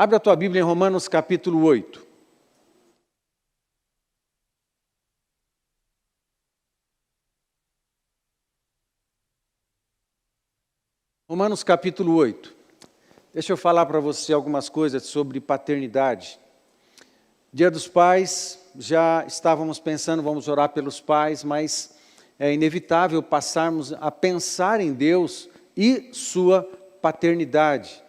Abre a tua Bíblia em Romanos capítulo 8. Romanos capítulo 8. Deixa eu falar para você algumas coisas sobre paternidade. Dia dos Pais, já estávamos pensando, vamos orar pelos pais, mas é inevitável passarmos a pensar em Deus e sua paternidade.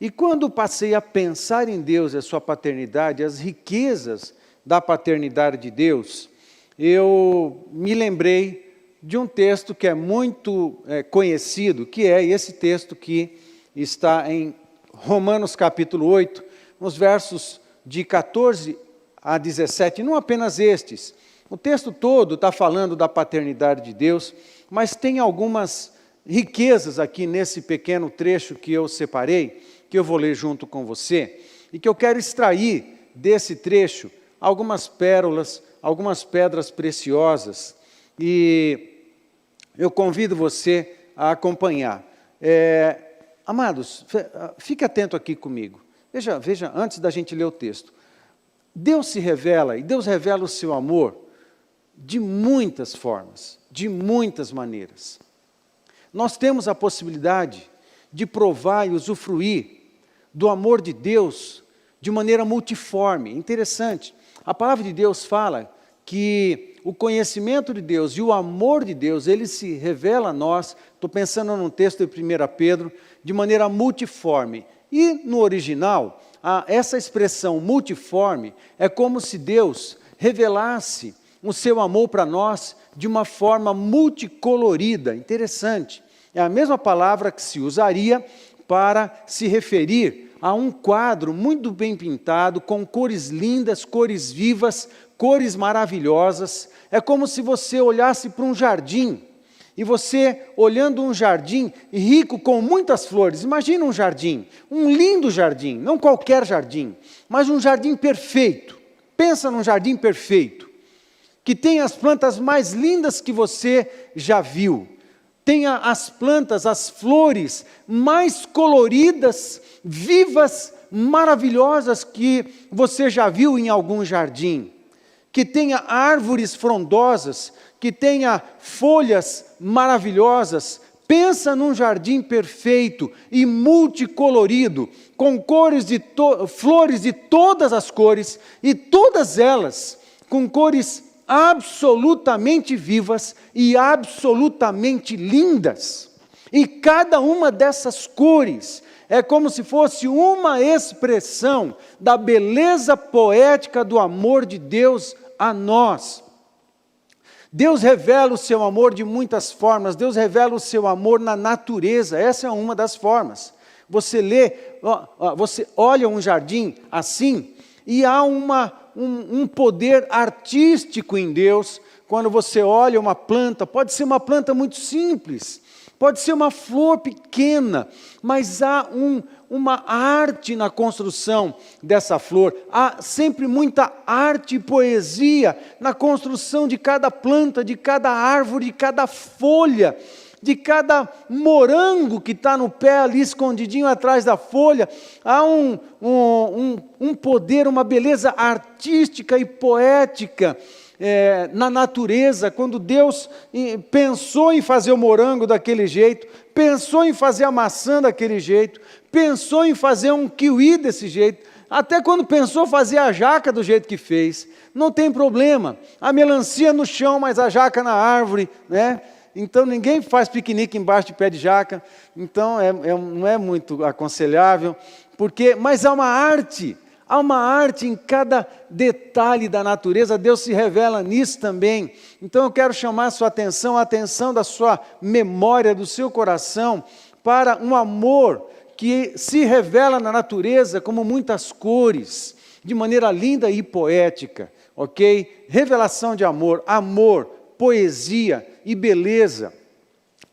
E quando passei a pensar em Deus e a sua paternidade, as riquezas da paternidade de Deus, eu me lembrei de um texto que é muito conhecido, que é esse texto que está em Romanos capítulo 8, nos versos de 14 a 17, não apenas estes. O texto todo está falando da paternidade de Deus, mas tem algumas riquezas aqui nesse pequeno trecho que eu separei, que eu vou ler junto com você, e que eu quero extrair desse trecho algumas pérolas, algumas pedras preciosas, e eu convido você a acompanhar. Amados, fique atento aqui comigo. Veja, antes da gente ler o texto. Deus se revela, e Deus revela o seu amor de muitas formas, de muitas maneiras. Nós temos a possibilidade de provar e usufruir do amor de Deus de maneira multiforme. Interessante, a palavra de Deus fala que o conhecimento de Deus e o amor de Deus, ele se revela a nós, estou pensando num texto de 1 Pedro, de maneira multiforme. E no original, essa expressão multiforme é como se Deus revelasse o seu amor para nós de uma forma multicolorida. Interessante, é a mesma palavra que se usaria para se referir a um quadro muito bem pintado, com cores lindas, cores vivas, cores maravilhosas. É como se você olhasse para um jardim, e você, olhando um jardim rico com muitas flores, imagina um jardim, um lindo jardim, não qualquer jardim, mas um jardim perfeito. Pensa num jardim perfeito, que tem as plantas mais lindas que você já viu, tenha as plantas, as flores mais coloridas, vivas, maravilhosas que você já viu em algum jardim, que tenha árvores frondosas, que tenha folhas maravilhosas. Pensa num jardim perfeito e multicolorido, com flores de todas as cores, e todas elas com cores absolutamente vivas e absolutamente lindas. E cada uma dessas cores é como se fosse uma expressão da beleza poética do amor de Deus a nós. Deus revela o seu amor de muitas formas. Deus revela o seu amor na natureza. Essa é uma das formas. Você você olha um jardim assim, e há um poder artístico em Deus. Quando você olha uma planta, pode ser uma planta muito simples, pode ser uma flor pequena, mas há uma arte na construção dessa flor. Há sempre muita arte e poesia na construção de cada planta, de cada árvore, de cada folha, de cada morango que está no pé ali escondidinho atrás da folha. Há um poder, uma beleza artística e poética na natureza. Quando Deus pensou em fazer o morango daquele jeito, pensou em fazer a maçã daquele jeito, pensou em fazer um kiwi desse jeito, até quando pensou fazer a jaca do jeito que fez, não tem problema. A melancia no chão, mas a jaca na árvore, né? Então ninguém faz piquenique embaixo de pé de jaca, então não é muito aconselhável, mas há uma arte em cada detalhe da natureza. Deus se revela nisso também. Então eu quero chamar a atenção da sua memória, do seu coração, para um amor que se revela na natureza como muitas cores, de maneira linda e poética, ok? Revelação de amor, poesia e beleza.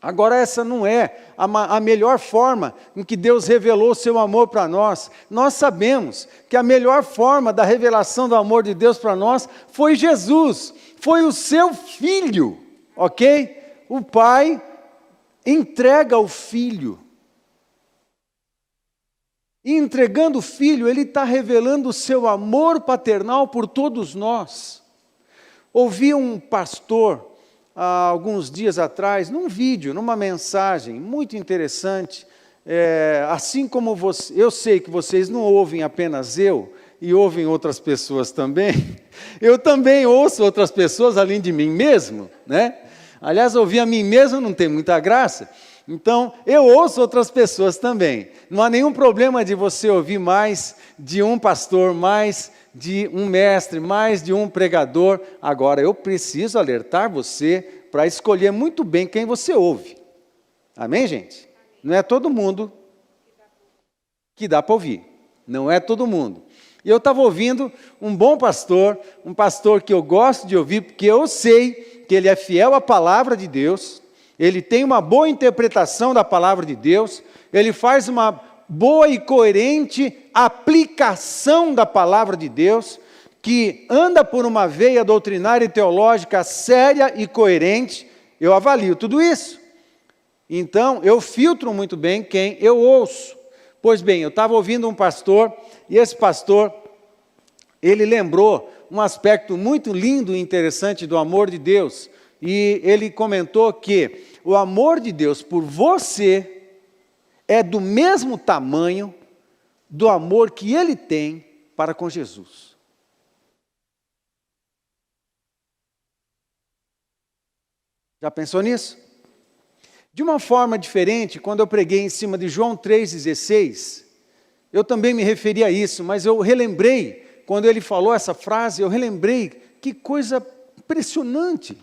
Agora, essa não é a melhor forma em que Deus revelou o seu amor para nós. Nós sabemos que a melhor forma da revelação do amor de Deus para nós foi Jesus, foi o seu Filho, ok? O Pai entrega o Filho. E entregando o Filho, Ele está revelando o seu amor paternal por todos nós. Ouvi um pastor, há alguns dias atrás, num vídeo, numa mensagem muito interessante, assim como você, eu sei que vocês não ouvem apenas eu, e ouvem outras pessoas também, eu também ouço outras pessoas além de mim mesmo, né? Aliás, ouvir a mim mesmo não tem muita graça, então eu ouço outras pessoas também. Não há nenhum problema de você ouvir mais de um pastor, mais de um mestre, mais de um pregador. Agora, eu preciso alertar você para escolher muito bem quem você ouve. Amém, gente? Não é todo mundo que dá para ouvir. Não é todo mundo. E eu estava ouvindo um bom pastor, um pastor que eu gosto de ouvir, porque eu sei que ele é fiel à palavra de Deus, ele tem uma boa interpretação da palavra de Deus, ele faz uma boa e coerente aplicação da palavra de Deus, que anda por uma veia doutrinária e teológica séria e coerente. Eu avalio tudo isso. Então, eu filtro muito bem quem eu ouço. Pois bem, eu estava ouvindo um pastor, e esse pastor, ele lembrou um aspecto muito lindo e interessante do amor de Deus. E ele comentou que o amor de Deus por você é do mesmo tamanho do amor que Ele tem para com Jesus. Já pensou nisso? De uma forma diferente, quando eu preguei em cima de João 3,16, eu também me referi a isso, mas eu relembrei, quando ele falou essa frase, eu relembrei, que coisa impressionante.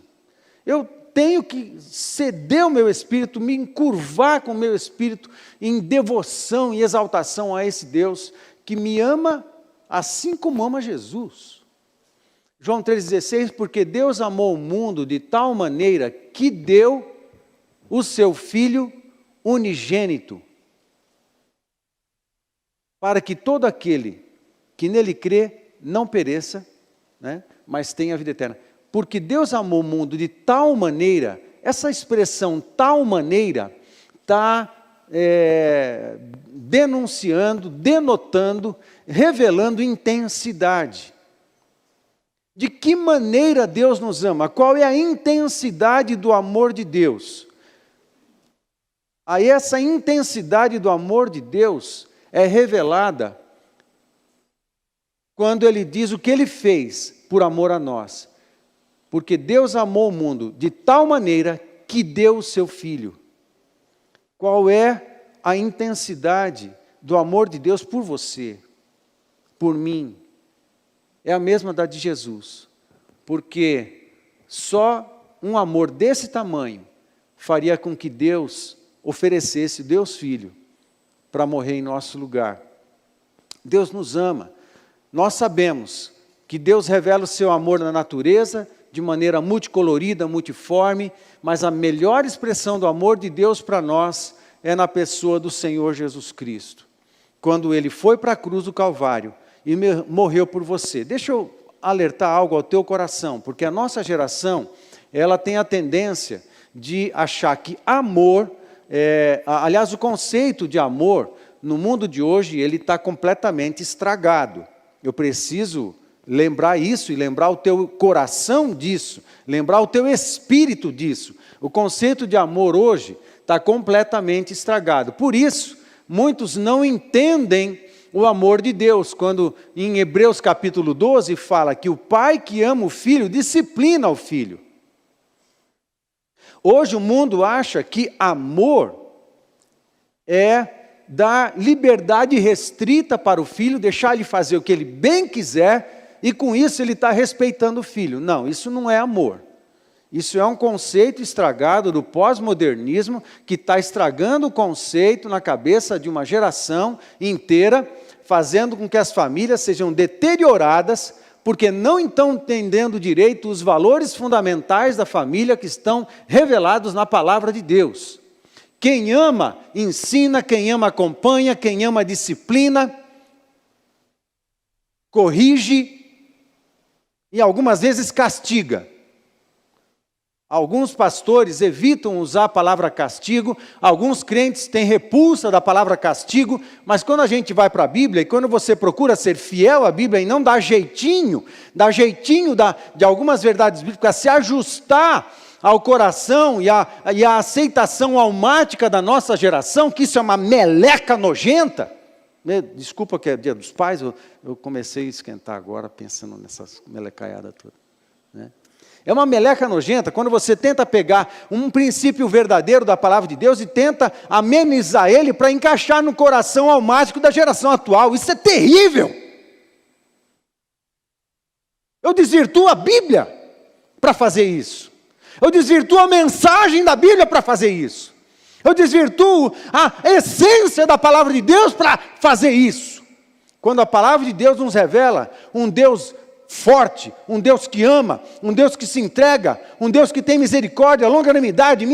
Eu tenho que ceder o meu espírito, me encurvar com o meu espírito em devoção e exaltação a esse Deus que me ama assim como ama Jesus. João 3,16, porque Deus amou o mundo de tal maneira que deu o seu Filho unigênito, para que todo aquele que nele crê não pereça, né, mas tenha vida eterna. Porque Deus amou o mundo de tal maneira, essa expressão tal maneira está denunciando, denotando, revelando intensidade. De que maneira Deus nos ama? Qual é a intensidade do amor de Deus? Aí essa intensidade do amor de Deus é revelada quando Ele diz o que Ele fez por amor a nós. Porque Deus amou o mundo de tal maneira que deu o seu Filho. Qual é a intensidade do amor de Deus por você, por mim? É a mesma da de Jesus. Porque só um amor desse tamanho faria com que Deus oferecesse Deus Filho para morrer em nosso lugar. Deus nos ama. Nós sabemos que Deus revela o seu amor na natureza, de maneira multicolorida, multiforme, mas a melhor expressão do amor de Deus para nós é na pessoa do Senhor Jesus Cristo. Quando Ele foi para a cruz do Calvário e morreu por você. Deixa eu alertar algo ao teu coração, porque a nossa geração, ela tem a tendência de achar que amor, aliás, o conceito de amor, no mundo de hoje, ele está completamente estragado. Eu preciso lembrar isso e lembrar o teu coração disso, lembrar o teu espírito disso. O conceito de amor hoje está completamente estragado. Por isso, muitos não entendem o amor de Deus, quando em Hebreus capítulo 12 fala que o pai que ama o filho disciplina o filho. Hoje o mundo acha que amor é dar liberdade restrita para o filho, deixar ele fazer o que ele bem quiser, e com isso ele está respeitando o filho. Não, isso não é amor. Isso é um conceito estragado do pós-modernismo, que está estragando o conceito na cabeça de uma geração inteira, fazendo com que as famílias sejam deterioradas, porque não estão entendendo direito os valores fundamentais da família que estão revelados na palavra de Deus. Quem ama, ensina, quem ama, acompanha, quem ama, disciplina, corrige e algumas vezes castiga. Alguns pastores evitam usar a palavra castigo, alguns crentes têm repulsa da palavra castigo, mas quando a gente vai para a Bíblia, e quando você procura ser fiel à Bíblia e não dar jeitinho de algumas verdades bíblicas, se ajustar ao coração e à aceitação almática da nossa geração, que isso é uma meleca nojenta. Desculpa que é Dia dos Pais, eu comecei a esquentar agora pensando nessas melecaiadas todas, né? É uma meleca nojenta quando você tenta pegar um princípio verdadeiro da palavra de Deus e tenta amenizar ele para encaixar no coração almático da geração atual. Isso é terrível. Eu desvirtuo a Bíblia para fazer isso. Eu desvirtuo a mensagem da Bíblia para fazer isso. Eu desvirtuo a essência da palavra de Deus para fazer isso. Quando a palavra de Deus nos revela um Deus forte, um Deus que ama, um Deus que se entrega, um Deus que tem misericórdia, longanimidade,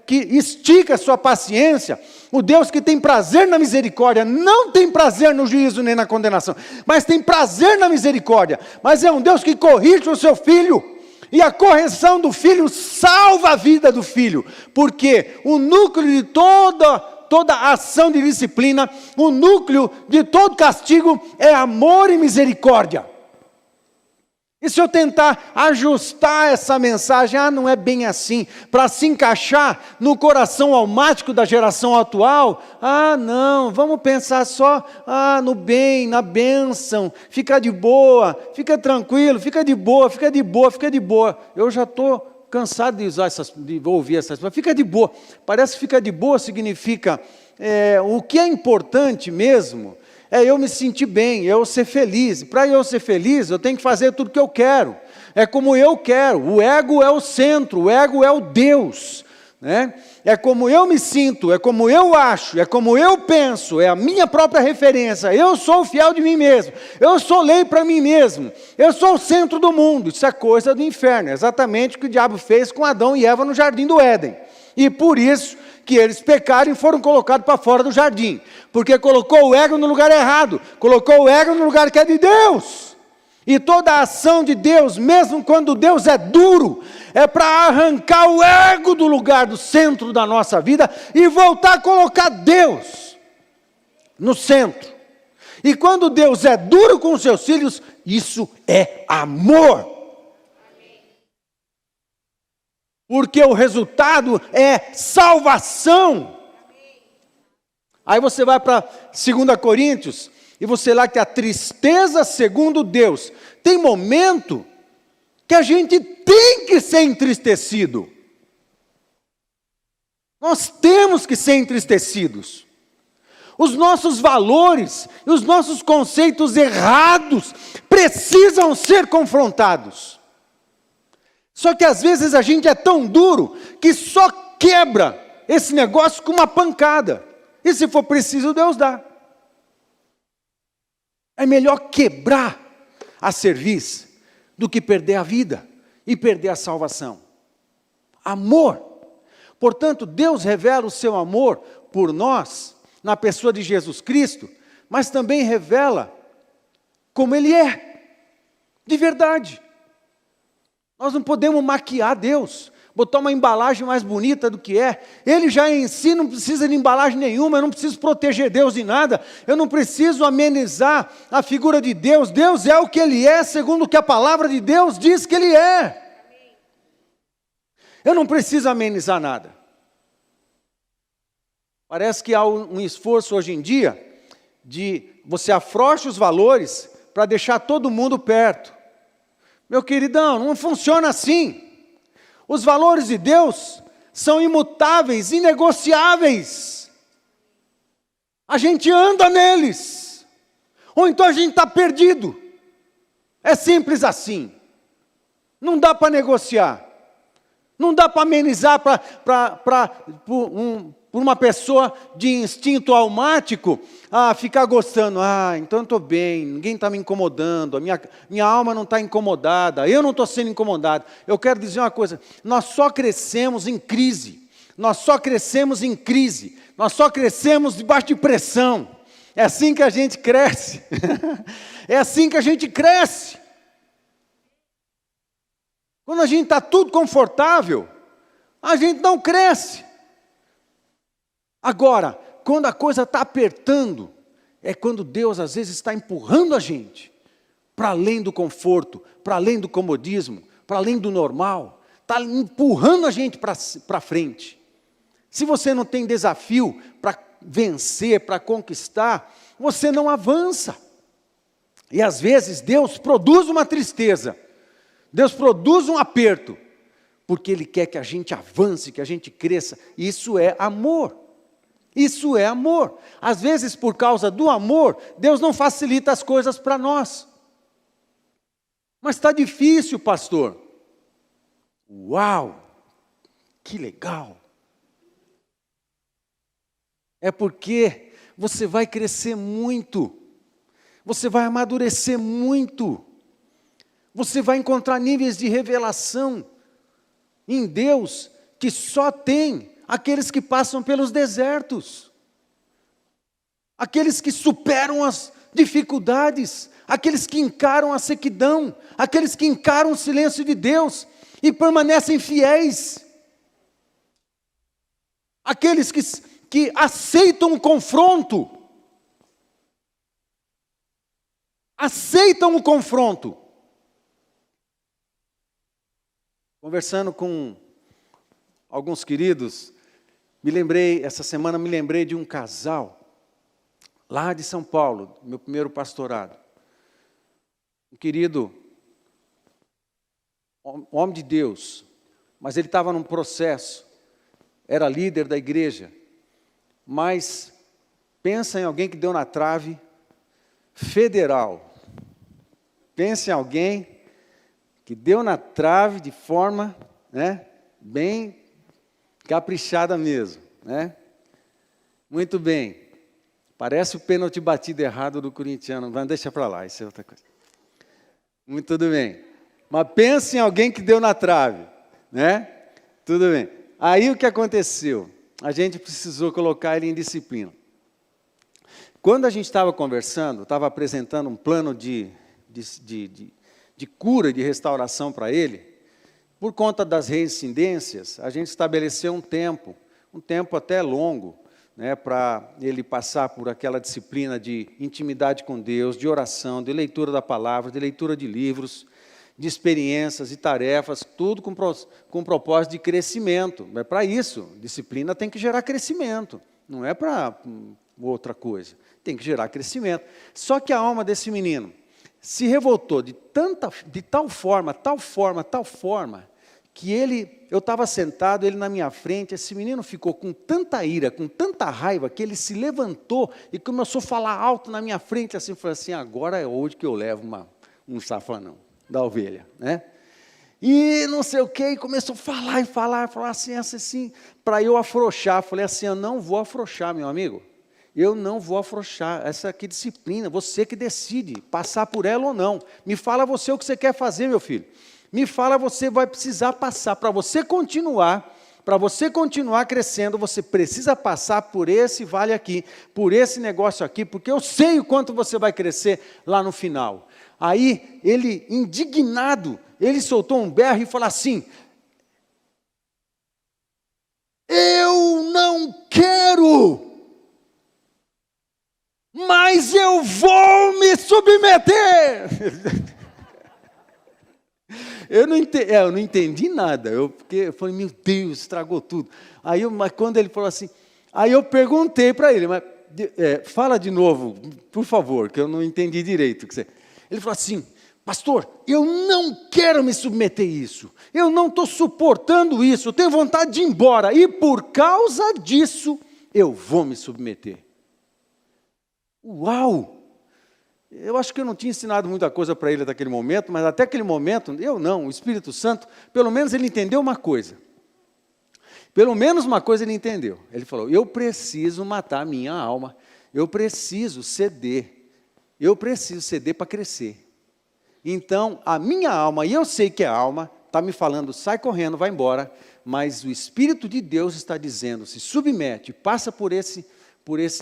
que estica a sua paciência, o Deus que tem prazer na misericórdia, não tem prazer no juízo nem na condenação, mas tem prazer na misericórdia, mas é um Deus que corrige o seu filho, e a correção do filho salva a vida do filho, porque o núcleo de toda ação de disciplina, o núcleo de todo castigo é amor e misericórdia. E se eu tentar ajustar essa mensagem, não é bem assim, para se encaixar no coração almático da geração atual, não, vamos pensar só no bem, na bênção, fica de boa, fica tranquilo, fica de boa. Eu já estou cansado de ouvir essas coisas, fica de boa. Parece que fica de boa significa, o que é importante mesmo, é eu me sentir bem, eu ser feliz. Para eu ser feliz, eu tenho que fazer tudo que eu quero. É como eu quero. O ego é o centro, o ego é o Deus, né? É como eu me sinto, é como eu acho, é como eu penso, é a minha própria referência. Eu sou fiel de mim mesmo, eu sou lei para mim mesmo, eu sou o centro do mundo. Isso é coisa do inferno, é exatamente o que o diabo fez com Adão e Eva no jardim do Éden. E por isso que eles pecaram e foram colocados para fora do jardim, porque colocou o ego no lugar errado, colocou o ego no lugar que é de Deus. E toda a ação de Deus, mesmo quando Deus é duro, é para arrancar o ego do lugar do centro da nossa vida e voltar a colocar Deus no centro. E quando Deus é duro com os seus filhos, isso é amor. Porque o resultado é salvação. Aí você vai para 2 Coríntios, e você lá que a tristeza segundo Deus. Tem momento que a gente tem que ser entristecido. Nós temos que ser entristecidos. Os nossos valores, os nossos conceitos errados precisam ser confrontados. Só que às vezes a gente é tão duro que só quebra esse negócio com uma pancada. E se for preciso, Deus dá. É melhor quebrar a cerviz do que perder a vida e perder a salvação. Amor. Portanto, Deus revela o seu amor por nós, na pessoa de Jesus Cristo, mas também revela como Ele é, de verdade. Nós não podemos maquiar Deus, botar uma embalagem mais bonita do que é. Ele já em si não precisa de embalagem nenhuma, eu não preciso proteger Deus de nada, eu não preciso amenizar a figura de Deus. Deus é o que Ele é, segundo o que a palavra de Deus diz que Ele é. Eu não preciso amenizar nada. Parece que há um esforço hoje em dia de você afrouxar os valores para deixar todo mundo perto. Meu queridão, não funciona assim. Os valores de Deus são imutáveis, inegociáveis. A gente anda neles. Ou então a gente está perdido. É simples assim. Não dá para negociar. Não dá para amenizar por uma pessoa de instinto almático, ficar gostando, então eu estou bem, ninguém está me incomodando, a minha alma não está incomodada, eu não estou sendo incomodado. Eu quero dizer uma coisa, nós só crescemos em crise, nós só crescemos debaixo de pressão. É assim que a gente cresce, é assim que a gente cresce. Quando a gente está tudo confortável, a gente não cresce. Agora, quando a coisa está apertando, é quando Deus às vezes está empurrando a gente para além do conforto, para além do comodismo, para além do normal, está empurrando a gente para frente. Se você não tem desafio para vencer, para conquistar, você não avança. E às vezes Deus produz uma tristeza, Deus produz um aperto, porque Ele quer que a gente avance, que a gente cresça. Isso é amor. Isso é amor. Às vezes, por causa do amor, Deus não facilita as coisas para nós. Mas está difícil, pastor. Uau! Que legal! É porque você vai crescer muito. Você vai amadurecer muito. Você vai encontrar níveis de revelação em Deus que só tem aqueles que passam pelos desertos, aqueles que superam as dificuldades, aqueles que encaram a sequidão, aqueles que encaram o silêncio de Deus e permanecem fiéis, aqueles que aceitam o confronto, Conversando com alguns queridos, essa semana me lembrei de um casal, lá de São Paulo, meu primeiro pastorado. Um querido, homem de Deus, mas ele estava num processo, era líder da igreja, mas pensa em alguém que deu na trave federal. Pensa em alguém que deu na trave de forma, bem caprichada mesmo, Muito bem. Parece o pênalti batido errado do corintiano, mas deixa para lá, isso é outra coisa. Muito tudo bem. Mas pense em alguém que deu na trave, Tudo bem. Aí o que aconteceu? A gente precisou colocar ele em disciplina. Quando a gente estava conversando, estava apresentando um plano de cura, de restauração para ele, por conta das reincidências, a gente estabeleceu um tempo até longo, para ele passar por aquela disciplina de intimidade com Deus, de oração, de leitura da palavra, de leitura de livros, de experiências e tarefas, tudo com propósito de crescimento. É para isso, disciplina tem que gerar crescimento, não é para outra coisa, tem que gerar crescimento. Só que a alma desse menino se revoltou de tal forma, que eu estava sentado, ele na minha frente, esse menino ficou com tanta ira, com tanta raiva, que ele se levantou e começou a falar alto na minha frente, assim, falou assim, agora é hoje que eu levo um safanão da ovelha, E não sei o que, e começou a falar assim, para eu afrouxar. Falei assim, eu não vou afrouxar, meu amigo. Eu não vou afrouxar, essa aqui é disciplina, você que decide, passar por ela ou não. Me fala você o que você quer fazer, meu filho. Me fala, você vai precisar passar, para você continuar crescendo, você precisa passar por esse vale aqui, por esse negócio aqui, porque eu sei o quanto você vai crescer lá no final. Aí, ele, indignado, ele soltou um berro e falou assim, eu não quero, mas eu vou me submeter. Eu não entendi nada, porque eu falei, meu Deus, estragou tudo. Mas quando ele falou assim, aí eu perguntei para ele, mas fala de novo, por favor, que eu não entendi direito. Ele falou assim, pastor, eu não quero me submeter a isso, eu não estou suportando isso, eu tenho vontade de ir embora, e por causa disso, eu vou me submeter. Uau! Eu acho que eu não tinha ensinado muita coisa para ele naquele momento, mas até aquele momento, o Espírito Santo, pelo menos ele entendeu uma coisa. Pelo menos uma coisa ele entendeu. Ele falou, eu preciso matar a minha alma, eu preciso ceder para crescer. Então, a minha alma, e eu sei que a alma está me falando, sai correndo, vai embora, mas o Espírito de Deus está dizendo, se submete, passa por esse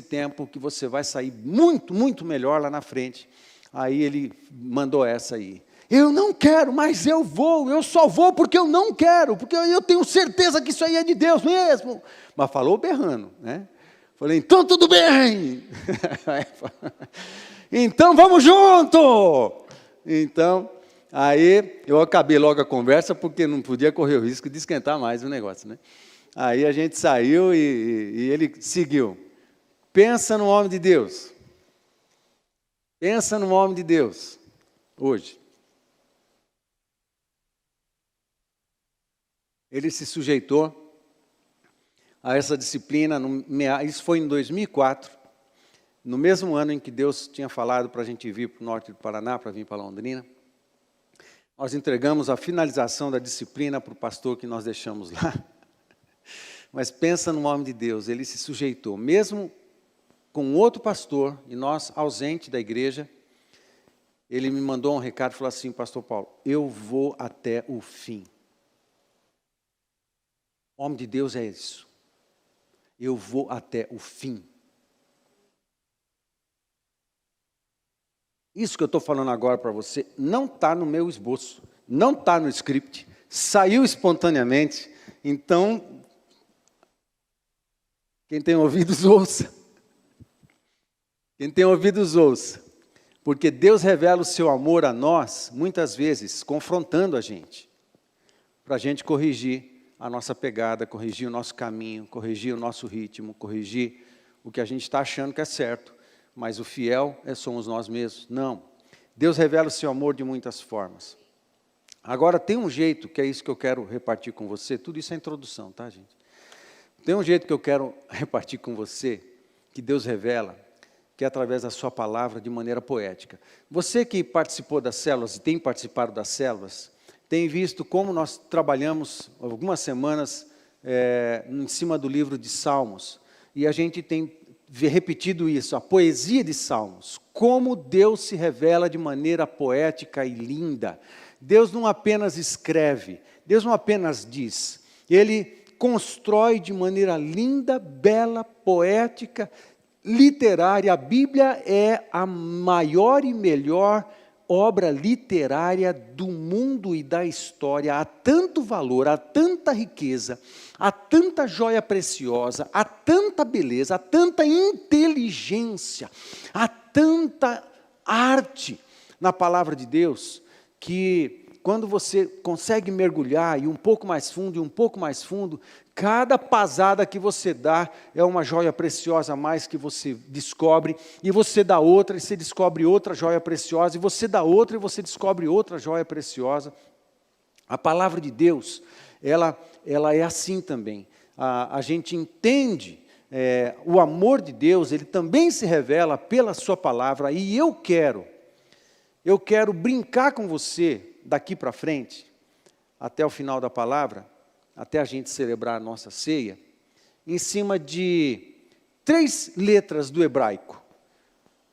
tempo que você vai sair muito, muito melhor lá na frente. Aí ele mandou essa aí. Eu não quero, mas eu vou, eu só vou porque eu não quero, porque eu tenho certeza que isso aí é de Deus mesmo. Mas falou berrando, né? Falei, então tudo bem. Então vamos junto. Então, aí eu acabei logo a conversa, porque não podia correr o risco de esquentar mais o negócio, né? Aí a gente saiu e ele seguiu. Pensa no homem de Deus. Pensa no homem de Deus, hoje. Ele se sujeitou a essa disciplina, isso foi em 2004, no mesmo ano em que Deus tinha falado para a gente vir para o norte do Paraná, para vir para Londrina. Nós entregamos a finalização da disciplina para o pastor que nós deixamos lá. Mas pensa no homem de Deus, ele se sujeitou, mesmo com outro pastor, e nós ausente da igreja, ele me mandou um recado e falou assim, pastor Paulo, eu vou até o fim. O homem de Deus é isso. Eu vou até o fim. Isso que eu estou falando agora para você não está no meu esboço, não está no script, saiu espontaneamente. Então, quem tem ouvidos, ouça. Quem tem ouvidos, ouça. Porque Deus revela o seu amor a nós, muitas vezes, confrontando a gente, para a gente corrigir a nossa pegada, corrigir o nosso caminho, corrigir o nosso ritmo, corrigir o que a gente está achando que é certo, mas o fiel somos nós mesmos. Não. Deus revela o seu amor de muitas formas. Agora, tem um jeito, que é isso que eu quero repartir com você, tudo isso é introdução, tá, gente? Tem um jeito que eu quero repartir com você, que Deus revela, que é através da sua palavra, de maneira poética. Você que participou das células e tem participado das células, tem visto como nós trabalhamos algumas semanas em cima do livro de Salmos. E a gente tem repetido isso, a poesia de Salmos. Como Deus se revela de maneira poética e linda. Deus não apenas escreve, Deus não apenas diz. Ele constrói de maneira linda, bela, poética, literária. A Bíblia é a maior e melhor obra literária do mundo e da história. Há tanto valor, há tanta riqueza, há tanta joia preciosa, há tanta beleza, há tanta inteligência, há tanta arte na palavra de Deus, que quando você consegue mergulhar e um pouco mais fundo, e um pouco mais fundo, cada pasada que você dá é uma joia preciosa a mais que você descobre, e você dá outra, e você descobre outra joia preciosa, e você dá outra, e você descobre outra joia preciosa. A palavra de Deus, ela é assim também. A gente entende o amor de Deus, ele também se revela pela sua palavra, e eu quero brincar com você daqui para frente, até o final da palavra, até a gente celebrar a nossa ceia, em cima de 3 letras do hebraico.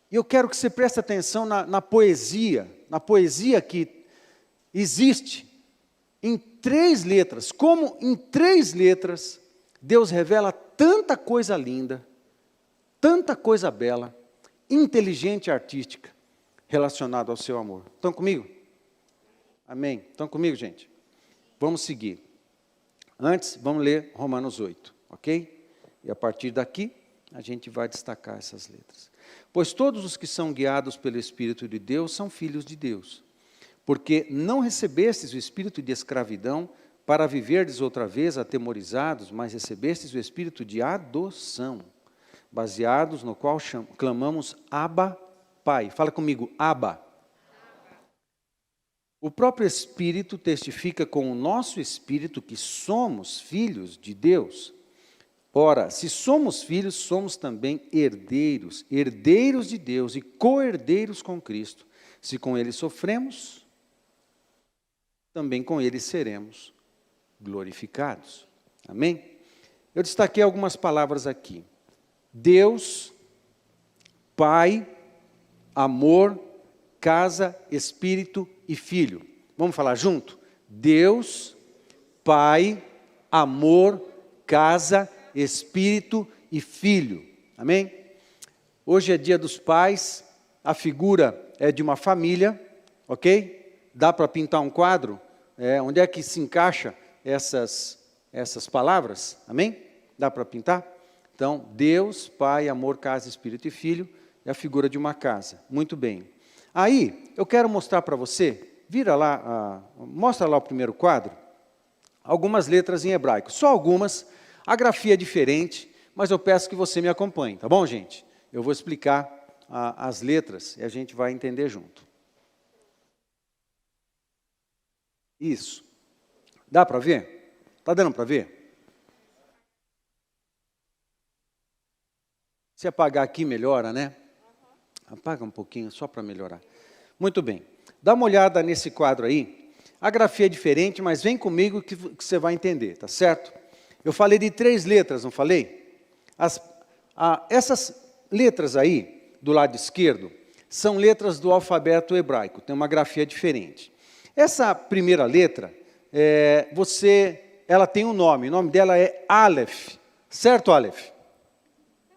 E eu quero que você preste atenção na poesia que existe em 3 letras. Como em 3 letras, Deus revela tanta coisa linda, tanta coisa bela, inteligente e artística, relacionada ao seu amor. Estão comigo? Amém? Estão comigo, gente? Vamos seguir. Antes, vamos ler Romanos 8, ok? E a partir daqui, a gente vai destacar essas letras. Pois todos os que são guiados pelo Espírito de Deus são filhos de Deus. Porque não recebestes o espírito de escravidão para viverdes outra vez atemorizados, mas recebestes o espírito de adoção, baseados no qual clamamos Abba, Pai. Fala comigo, Abba. O próprio Espírito testifica com o nosso Espírito que somos filhos de Deus. Ora, se somos filhos, somos também herdeiros, herdeiros de Deus e co-herdeiros com Cristo. Se com Ele sofremos, também com Ele seremos glorificados. Amém? Eu destaquei algumas palavras aqui. Deus, Pai, amor, casa, Espírito e Filho. Vamos falar junto? Deus, Pai, amor, casa, Espírito e Filho. Amém? Hoje é dia dos pais, a figura é de uma família, ok? Dá para pintar um quadro? Onde é que se encaixa essas palavras? Amém? Dá para pintar? Então, Deus, Pai, amor, casa, Espírito e Filho, é a figura de uma casa. Muito bem. Aí, eu quero mostrar para você, vira lá, mostra lá o primeiro quadro, algumas letras em hebraico. Só algumas, a grafia é diferente, mas eu peço que você me acompanhe, tá bom, gente? Eu vou explicar as letras e a gente vai entender junto. Isso. Dá para ver? Está dando para ver? Se apagar aqui, melhora, né? Apaga um pouquinho, só para melhorar. Muito bem. Dá uma olhada nesse quadro aí. A grafia é diferente, mas vem comigo que você vai entender, tá certo? Eu falei de 3 letras, não falei? Essas letras aí, do lado esquerdo, são letras do alfabeto hebraico. Tem uma grafia diferente. Essa primeira letra, ela tem um nome. O nome dela é Aleph. Certo, Aleph?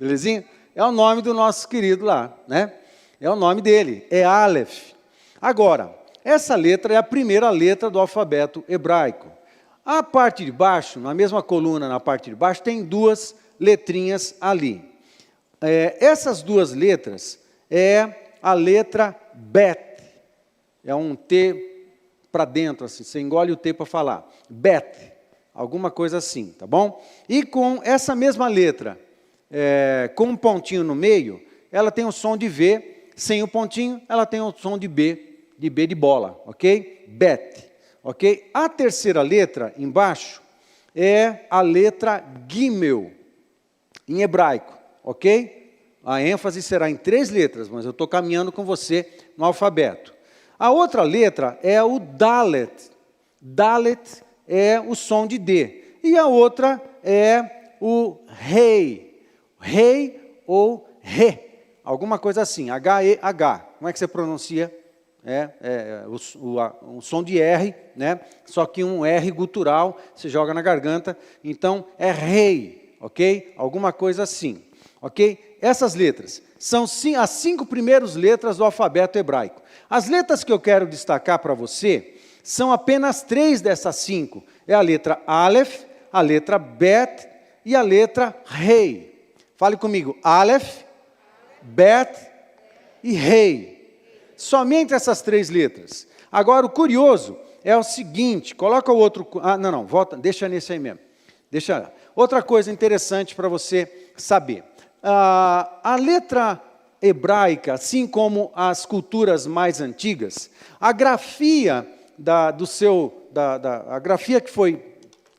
Belezinha? É o nome do nosso querido lá, né? É o nome dele, é Aleph. Agora, essa letra é a primeira letra do alfabeto hebraico. A parte de baixo, na mesma coluna, na parte de baixo, tem 2 letrinhas ali. Essas 2 letras é a letra Bet. É um T para dentro, assim, você engole o T para falar. Bet, alguma coisa assim, tá bom? E com essa mesma letra, com um pontinho no meio, ela tem o som de V, sem o pontinho, ela tem o som de B de bola, ok? Bet, ok? A terceira letra, embaixo, é a letra Gimel, em hebraico, ok? A ênfase será em 3 letras, mas eu estou caminhando com você no alfabeto. A outra letra é o Dalet. Dalet é o som de D. E a outra é o Rei. Rei ou Re. Alguma coisa assim, H-E-H. Como é que você pronuncia? Um som de R, né? Só que um R gutural, você joga na garganta. Então, é Rei, ok? Alguma coisa assim, ok? Essas letras são as 5 primeiras letras do alfabeto hebraico. As letras que eu quero destacar para você são apenas 3 dessas 5. É a letra Aleph, a letra Bet e a letra Rei. Fale comigo, Aleph, Bet e Rei. Somente essas 3 letras. Agora, o curioso é o seguinte, coloca o outro... volta, deixa nesse aí mesmo. Deixa. Outra coisa interessante para você saber. A letra hebraica, assim como as culturas mais antigas, a grafia a grafia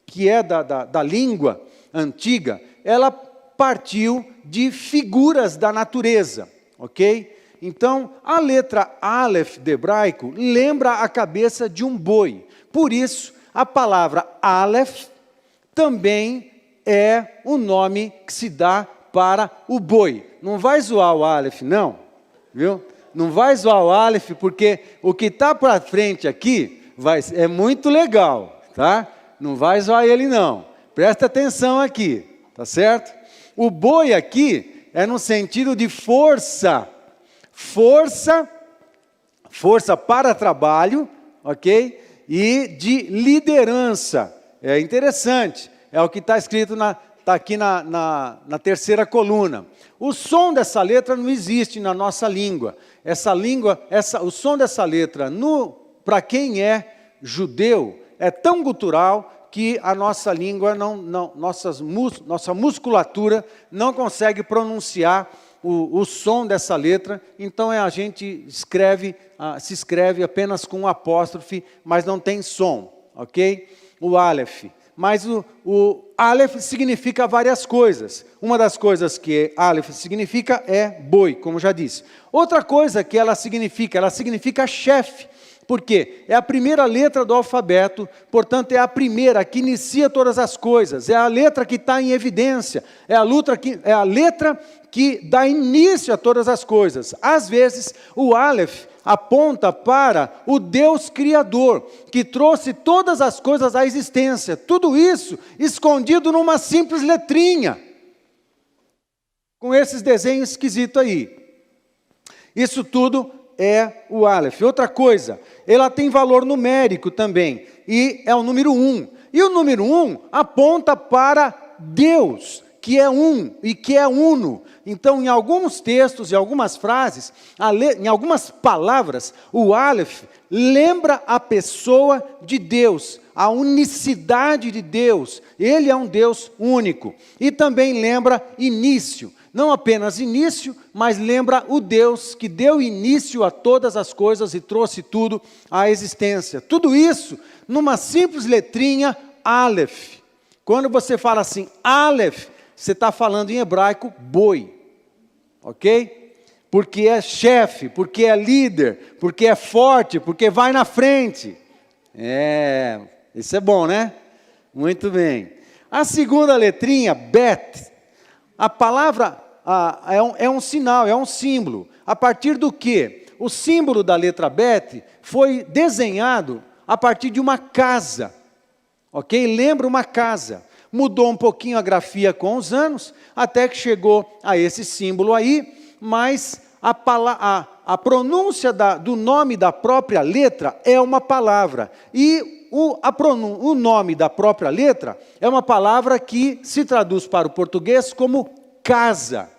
que é da língua antiga, ela partiu de figuras da natureza, ok? Então, a letra Aleph de hebraico lembra a cabeça de um boi. Por isso, a palavra Aleph também é o nome que se dá para o boi. Não vai zoar o Aleph, não, viu? Não vai zoar o Aleph, porque o que está para frente aqui é muito legal, tá? Não vai zoar ele, não. Presta atenção aqui, tá certo? O boi aqui é no sentido de força. Força para trabalho, ok? E de liderança. É interessante, é o que está escrito, está aqui na terceira coluna. O som dessa letra não existe na nossa língua. O som dessa letra, para quem é judeu, é tão gutural que a nossa língua, nossa musculatura não consegue pronunciar o som dessa letra, então a gente se escreve apenas com um apóstrofe, mas não tem som, ok? O Aleph. Mas o Aleph significa várias coisas. Uma das coisas que Aleph significa é boi, como já disse. Outra coisa que ela significa chefe. Por quê? É a primeira letra do alfabeto, portanto é a primeira que inicia todas as coisas, é a letra que está em evidência, é a letra que dá início a todas as coisas. Às vezes, o Aleph aponta para o Deus Criador, que trouxe todas as coisas à existência, tudo isso escondido numa simples letrinha, com esses desenhos esquisitos aí. Isso tudo é o Aleph. Outra coisa, ela tem valor numérico também, e é o número 1. E o número 1 aponta para Deus, que é um e que é uno. Então, em alguns textos, em algumas frases, em algumas palavras, o Aleph lembra a pessoa de Deus, a unicidade de Deus. Ele é um Deus único. E também lembra início. Não apenas início, mas lembra o Deus que deu início a todas as coisas e trouxe tudo à existência. Tudo isso numa simples letrinha, Aleph. Quando você fala assim, Aleph, você está falando em hebraico, boi. Ok? Porque é chefe, porque é líder, porque é forte, porque vai na frente. Isso é bom, né? Muito bem. A segunda letrinha, Bet, a palavra é um sinal, é um símbolo. A partir do quê? O símbolo da letra Bet foi desenhado a partir de uma casa. Ok? Lembra uma casa. Mudou um pouquinho a grafia com os anos, até que chegou a esse símbolo aí, mas a pronúncia do nome da própria letra é uma palavra. E o nome da própria letra é uma palavra que se traduz para o português como casa.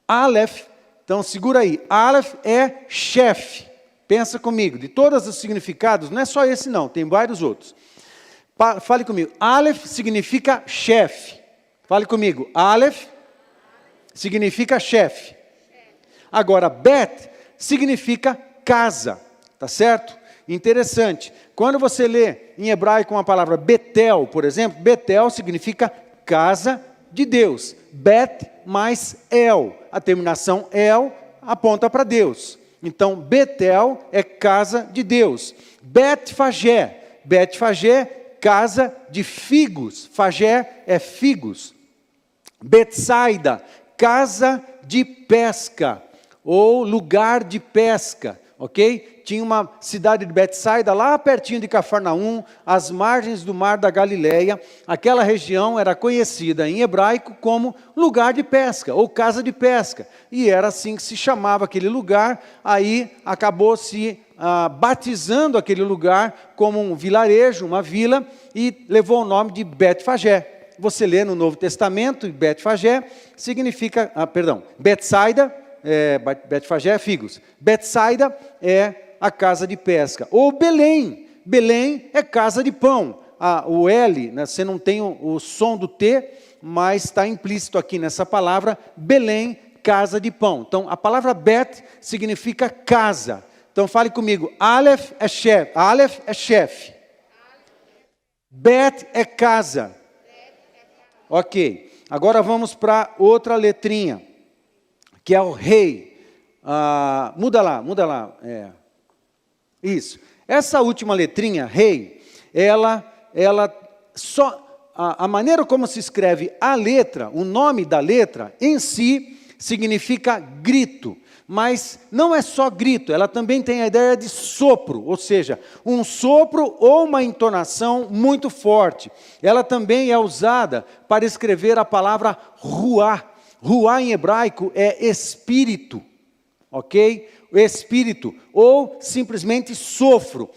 Aleph, então segura aí, Aleph é chefe. Pensa comigo, de todos os significados, não é só esse não, tem vários outros. Fale comigo, Aleph significa chefe. Fale comigo, Aleph significa chefe. Agora, Bet significa casa, tá certo? Interessante. Quando você lê em hebraico uma palavra Betel, por exemplo, Betel significa casa de Deus. Bet mais El. A terminação El aponta para Deus. Então, Betel é casa de Deus. Bet-Fagé. Bet-Fagé, casa de figos. Fagé é figos. Betsaida, casa de pesca, ou lugar de pesca, ok? Tinha uma cidade de Betsaida lá pertinho de Cafarnaum, às margens do mar da Galileia. Aquela região era conhecida em hebraico como lugar de pesca, ou casa de pesca. E era assim que se chamava aquele lugar. Aí acabou se batizando aquele lugar como um vilarejo, uma vila, e levou o nome de Bet-Fagé. Você lê no Novo Testamento, Bet-Fagé significa, Betsaida, Bet-Fagé é figos. Betsaida é a casa de pesca. Ou Belém, Belém é casa de pão. O L, né, você não tem o som do T, mas está implícito aqui nessa palavra, Belém, casa de pão. Então, a palavra Bet significa casa. Então, fale comigo, Aleph é chefe, Aleph é chefe. Bet é casa. Ok, agora vamos para outra letrinha, que é o rei. Muda lá. Isso. Essa última letrinha, rei, ela só, a maneira como se escreve a letra, o nome da letra em si, significa grito. Mas não é só grito, ela também tem a ideia de sopro, ou seja, um sopro ou uma entonação muito forte. Ela também é usada para escrever a palavra ruá. Ruá em hebraico é espírito, ok? Espírito, ou simplesmente sopro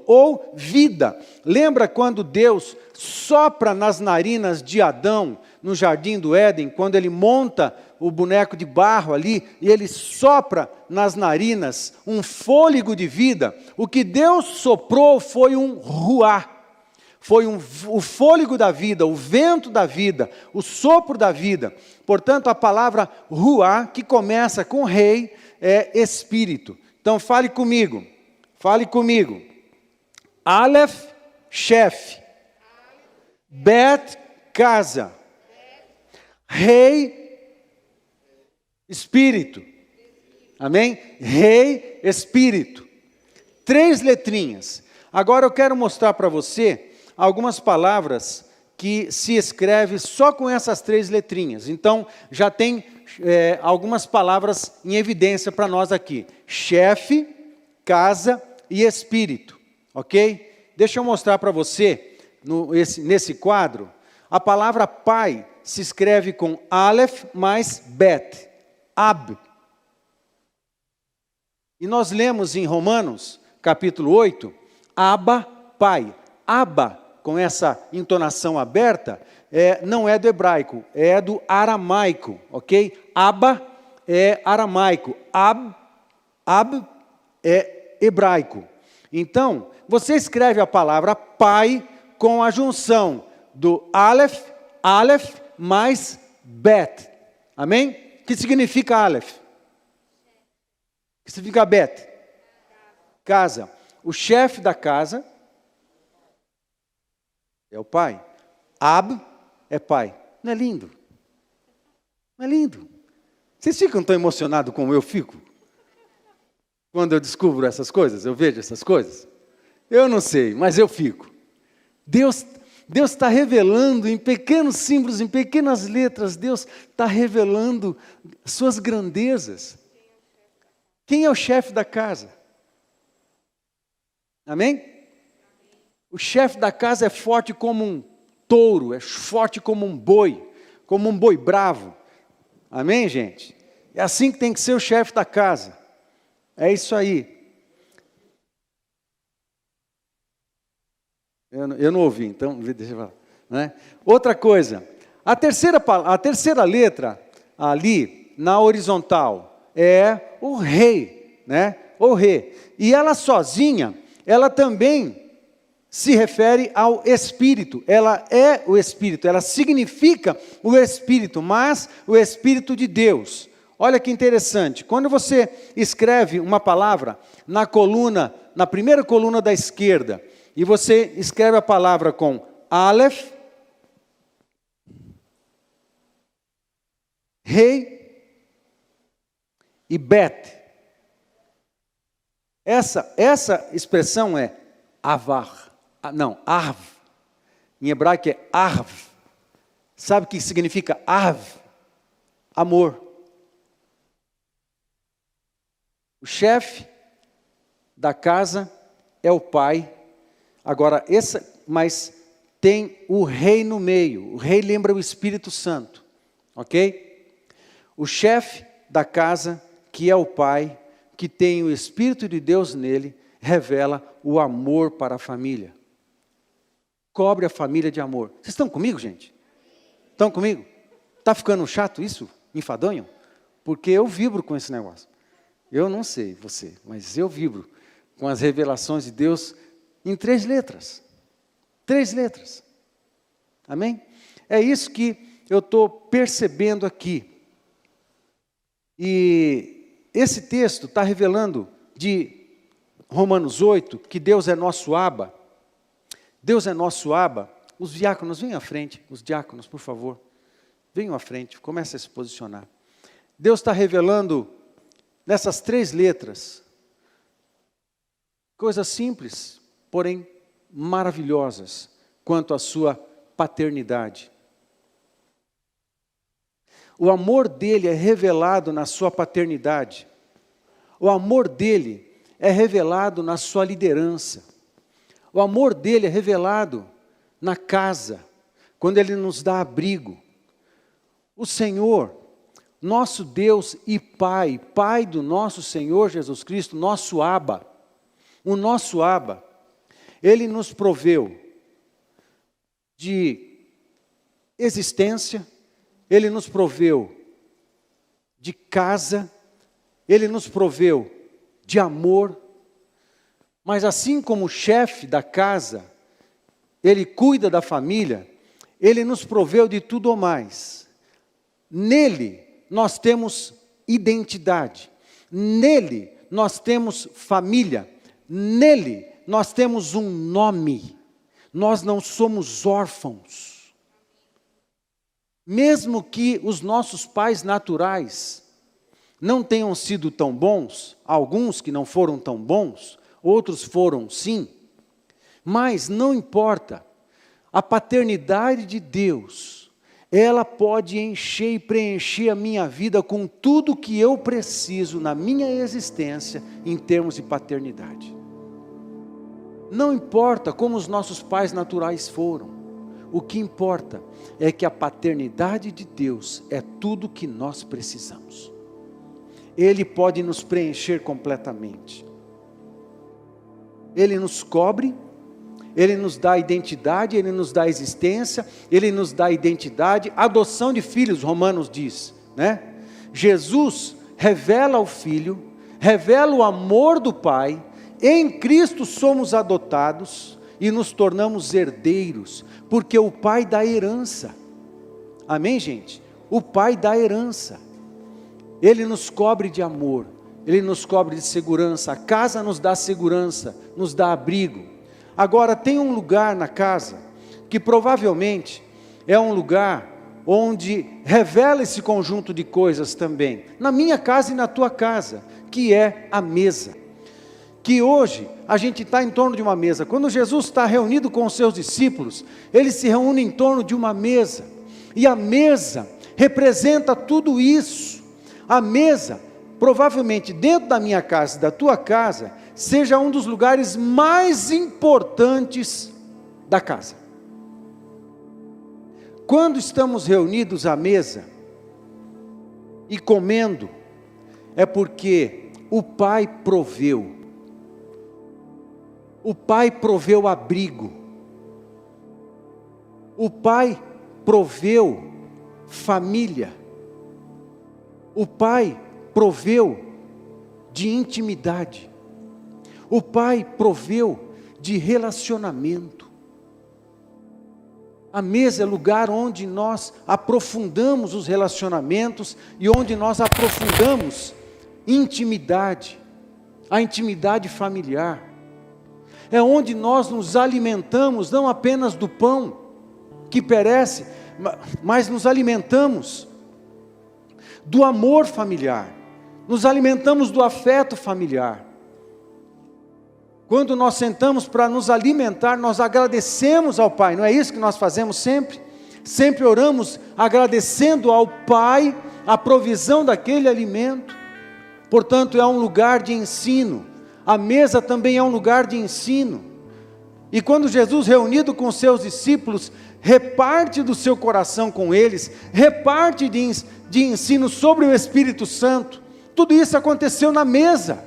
ou vida. Lembra quando Deus sopra nas narinas de Adão, no jardim do Éden, quando ele monta o boneco de barro ali, e ele sopra nas narinas um fôlego de vida? O que Deus soprou foi um ruá, foi o fôlego da vida, o vento da vida, o sopro da vida. Portanto, a palavra ruá, que começa com rei, é espírito. Então, fale comigo. Aleph, chefe. Bet, casa. Rei, espírito. Amém? Rei, espírito. 3 letrinhas. Agora eu quero mostrar para você algumas palavras que se escreve só com essas 3 letrinhas. Então, já tem algumas palavras em evidência para nós aqui. Chefe, casa e espírito. Ok? Deixa eu mostrar para você, nesse quadro, a palavra pai se escreve com Aleph mais Bet. Ab. E nós lemos em Romanos, capítulo 8, Abba, Pai. Abba, com essa entonação aberta, não é do hebraico, é do aramaico, ok? Abba é aramaico, Ab é hebraico. Então, você escreve a palavra Pai com a junção do Aleph mais Bet. Amém? O que significa Aleph? O que significa Bet? Casa. O chefe da casa é o pai. Ab é pai. Não é lindo? Não é lindo? Vocês ficam tão emocionados como eu fico? Quando eu descubro essas coisas, eu vejo essas coisas? Eu não sei, mas eu fico. Deus está revelando em pequenos símbolos, em pequenas letras, Deus está revelando suas grandezas. Quem é o chefe da casa? Amém? O chefe da casa é forte como um touro, é forte como um boi bravo. Amém, gente? É assim que tem que ser o chefe da casa. É isso aí. Eu não ouvi, então deixa eu falar. Né? Outra coisa, a terceira letra ali, na horizontal, é o rei, né? O rei. E ela sozinha, ela também se refere ao Espírito. Ela é o Espírito, ela significa o Espírito, mas o Espírito de Deus. Olha que interessante, quando você escreve uma palavra na primeira coluna da esquerda, e você escreve a palavra com Aleph, Rei e Bet. Essa expressão é Avar. Não, Arv. Em hebraico é Arv. Sabe o que significa Arv? Amor. O chefe da casa é o pai. Agora, mas tem o rei no meio. O rei lembra o Espírito Santo. Ok? O chefe da casa, que é o pai, que tem o Espírito de Deus nele, revela o amor para a família. Cobre a família de amor. Vocês estão comigo, gente? Estão comigo? Está ficando chato isso? Enfadonho? Porque eu vibro com esse negócio. Eu não sei você, mas eu vibro com as revelações de Deus em 3 letras. 3 letras. Amém? É isso que eu estou percebendo aqui. E esse texto está revelando de Romanos 8, que Deus é nosso Abba. Deus é nosso Abba. Os diáconos, venham à frente. Os diáconos, por favor. Venham à frente, comece a se posicionar. Deus está revelando nessas 3 letras coisas simples, porém maravilhosas, quanto à sua paternidade. O amor dele é revelado na sua paternidade. O amor dele é revelado na sua liderança. O amor dele é revelado na casa, quando ele nos dá abrigo. O Senhor, nosso Deus e Pai, Pai do nosso Senhor Jesus Cristo, nosso Abba, o nosso Abba, ele nos proveu de existência, ele nos proveu de casa, ele nos proveu de amor, mas assim como o chefe da casa, ele cuida da família, ele nos proveu de tudo ou mais. Nele nós temos identidade, nele nós temos família, nele nós temos um nome, nós não somos órfãos. Mesmo que os nossos pais naturais não tenham sido tão bons, alguns que não foram tão bons, outros foram sim, mas não importa, a paternidade de Deus, ela pode encher e preencher a minha vida com tudo que eu preciso na minha existência em termos de paternidade. Não importa como os nossos pais naturais foram, o que importa é que a paternidade de Deus é tudo que nós precisamos. Ele pode nos preencher completamente. Ele nos cobre, Ele nos dá identidade, Ele nos dá existência, Ele nos dá identidade, adoção de filhos, Romanos diz, né? Jesus revela o Filho, revela o amor do Pai, em Cristo somos adotados e nos tornamos herdeiros, porque o Pai dá herança, amém, gente? O Pai dá herança, Ele nos cobre de amor, Ele nos cobre de segurança, a casa nos dá segurança, nos dá abrigo. Agora tem um lugar na casa, que provavelmente é um lugar onde revela esse conjunto de coisas também, na minha casa e na tua casa, que é a mesa, que hoje a gente está em torno de uma mesa. Quando Jesus está reunido com os seus discípulos, Ele se reúne em torno de uma mesa, e a mesa representa tudo isso. A mesa, provavelmente dentro da minha casa e da tua casa, seja um dos lugares mais importantes da casa. Quando estamos reunidos à mesa e comendo, é porque o Pai proveu. O Pai proveu abrigo. O Pai proveu família. O Pai proveu de intimidade. O Pai proveu de relacionamento. A mesa é lugar onde nós aprofundamos os relacionamentos e onde nós aprofundamos intimidade, a intimidade familiar. É onde nós nos alimentamos, não apenas do pão que perece, mas nos alimentamos do amor familiar, nos alimentamos do afeto familiar. Quando nós sentamos para nos alimentar, nós agradecemos ao Pai, não é isso que nós fazemos sempre? Sempre oramos agradecendo ao Pai a provisão daquele alimento. Portanto, é um lugar de ensino. A mesa também é um lugar de ensino. E quando Jesus, reunido com seus discípulos, reparte do seu coração com eles, reparte de ensino sobre o Espírito Santo, tudo isso aconteceu na mesa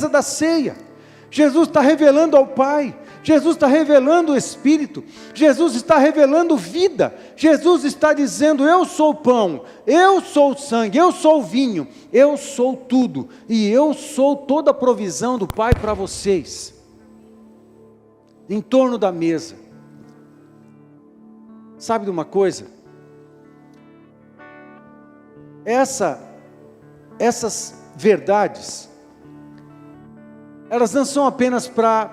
da ceia. Jesus está revelando ao Pai, Jesus está revelando o Espírito, Jesus está revelando vida, Jesus está dizendo: eu sou o pão, eu sou o sangue, eu sou o vinho, eu sou tudo, e eu sou toda a provisão do Pai para vocês. Em torno da mesa, sabe de uma coisa? Essas verdades, elas não são apenas para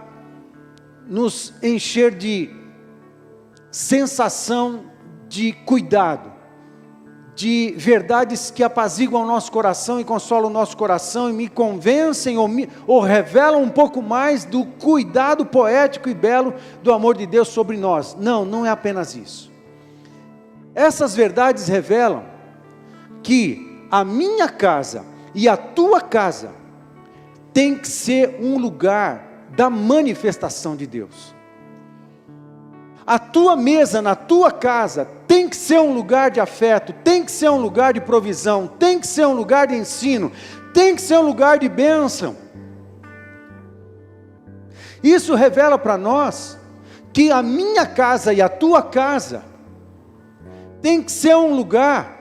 nos encher de sensação de cuidado, de verdades que apaziguam o nosso coração e consolam o nosso coração e me convencem ou revelam um pouco mais do cuidado poético e belo do amor de Deus sobre nós. Não, não é apenas isso. Essas verdades revelam que a minha casa e a tua casa tem que ser um lugar da manifestação de Deus. A tua mesa na tua casa tem que ser um lugar de afeto, tem que ser um lugar de provisão, tem que ser um lugar de ensino, tem que ser um lugar de bênção. Isso revela para nós que a minha casa e a tua casa tem que ser um lugar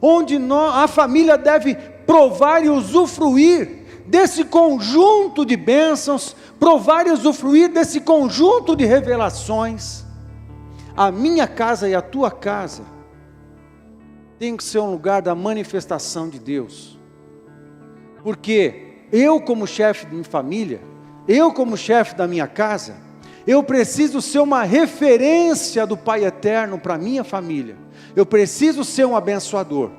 onde a família deve provar e usufruir desse conjunto de bênçãos, provar e usufruir desse conjunto de revelações. A minha casa e a tua casa tem que ser um lugar da manifestação de Deus, porque eu, como chefe de minha família, eu, como chefe da minha casa, eu preciso ser uma referência do Pai Eterno para a minha família. Eu preciso ser um abençoador.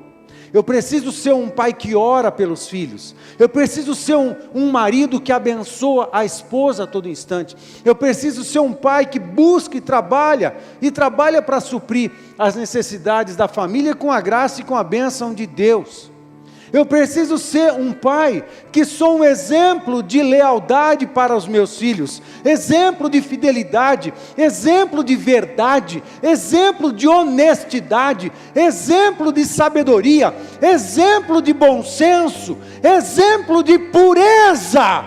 Eu preciso ser um pai que ora pelos filhos. Eu preciso ser um marido que abençoa a esposa a todo instante. Eu preciso ser um pai que busca e trabalha para suprir as necessidades da família com a graça e com a bênção de Deus. Eu preciso ser um pai que sou um exemplo de lealdade para os meus filhos, exemplo de fidelidade, exemplo de verdade, exemplo de honestidade, exemplo de sabedoria, exemplo de bom senso, exemplo de pureza,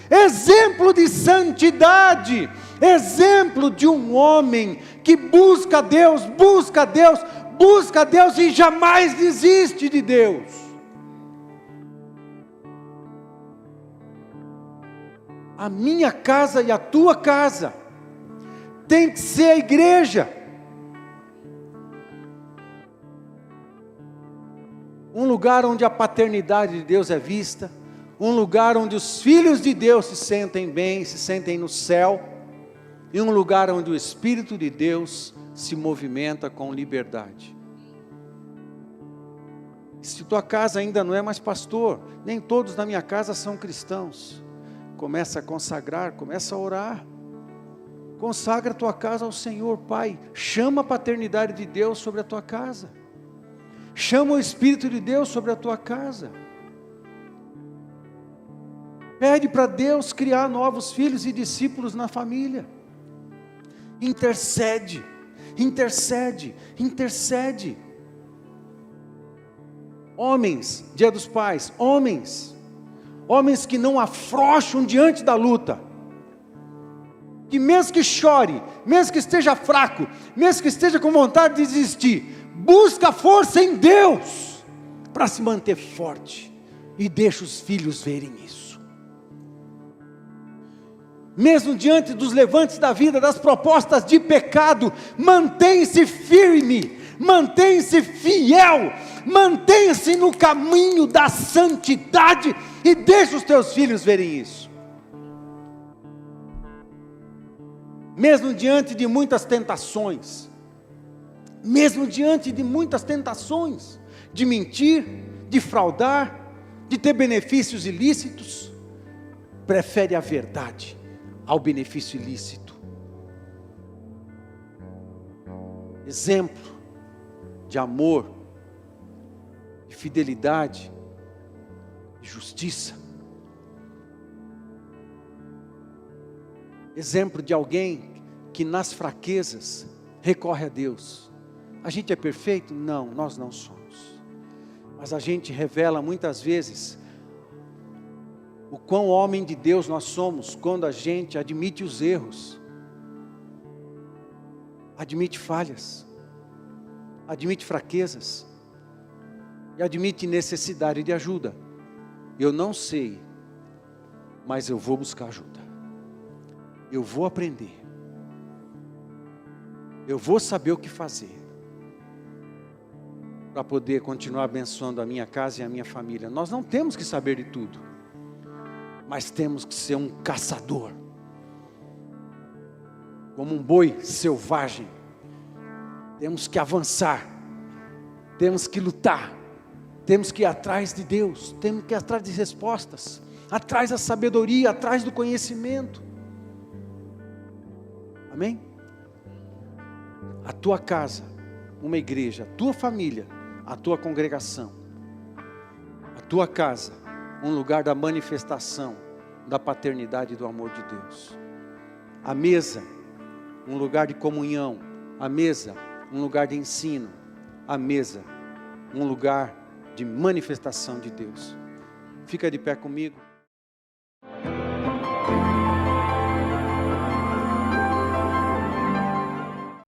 exemplo de santidade, exemplo de um homem que busca Deus e jamais desiste de Deus. A minha casa e a tua casa tem que ser a igreja. Um lugar onde a paternidade de Deus é vista, um lugar onde os filhos de Deus se sentem bem, se sentem no céu, e um lugar onde o Espírito de Deus se movimenta com liberdade. Se tua casa ainda não é mais pastor, nem todos na minha casa são cristãos, começa a consagrar, começa a orar, consagra a tua casa ao Senhor, Pai, chama a paternidade de Deus sobre a tua casa, chama o Espírito de Deus sobre a tua casa, pede para Deus criar novos filhos e discípulos na família, intercede, homens, Dia dos Pais, homens que não afrouxam diante da luta, que mesmo que chore, mesmo que esteja fraco, mesmo que esteja com vontade de desistir, busca força em Deus, para se manter forte, e deixa os filhos verem isso. Mesmo diante dos levantes da vida, das propostas de pecado, mantém-se firme, mantém-se fiel, mantenha-se no caminho da santidade, e deixa os teus filhos verem isso. Mesmo diante de muitas tentações, de mentir, de fraudar, de ter benefícios ilícitos, prefere a verdade ao benefício ilícito. Exemplo de amor, de fidelidade, de justiça. Exemplo de alguém que nas fraquezas recorre a Deus. A gente é perfeito? Não, nós não somos. Mas a gente revela muitas vezes o quão homem de Deus nós somos quando a gente admite os erros, admite falhas, admite fraquezas e admite necessidade de ajuda. Eu não sei, mas eu vou buscar ajuda, eu vou aprender, eu vou saber o que fazer para poder continuar abençoando a minha casa e a minha família. Nós não temos que saber de tudo, mas temos que ser um caçador, como um boi selvagem. Temos que avançar, temos que lutar, temos que ir atrás de Deus, temos que ir atrás de respostas, atrás da sabedoria, atrás do conhecimento. Amém? A tua casa, uma igreja, a tua família, a tua congregação, a tua casa, um lugar da manifestação da paternidade e do amor de Deus. A mesa, um lugar de comunhão. A mesa, um lugar de ensino. A mesa, um lugar de manifestação de Deus. Fica de pé comigo.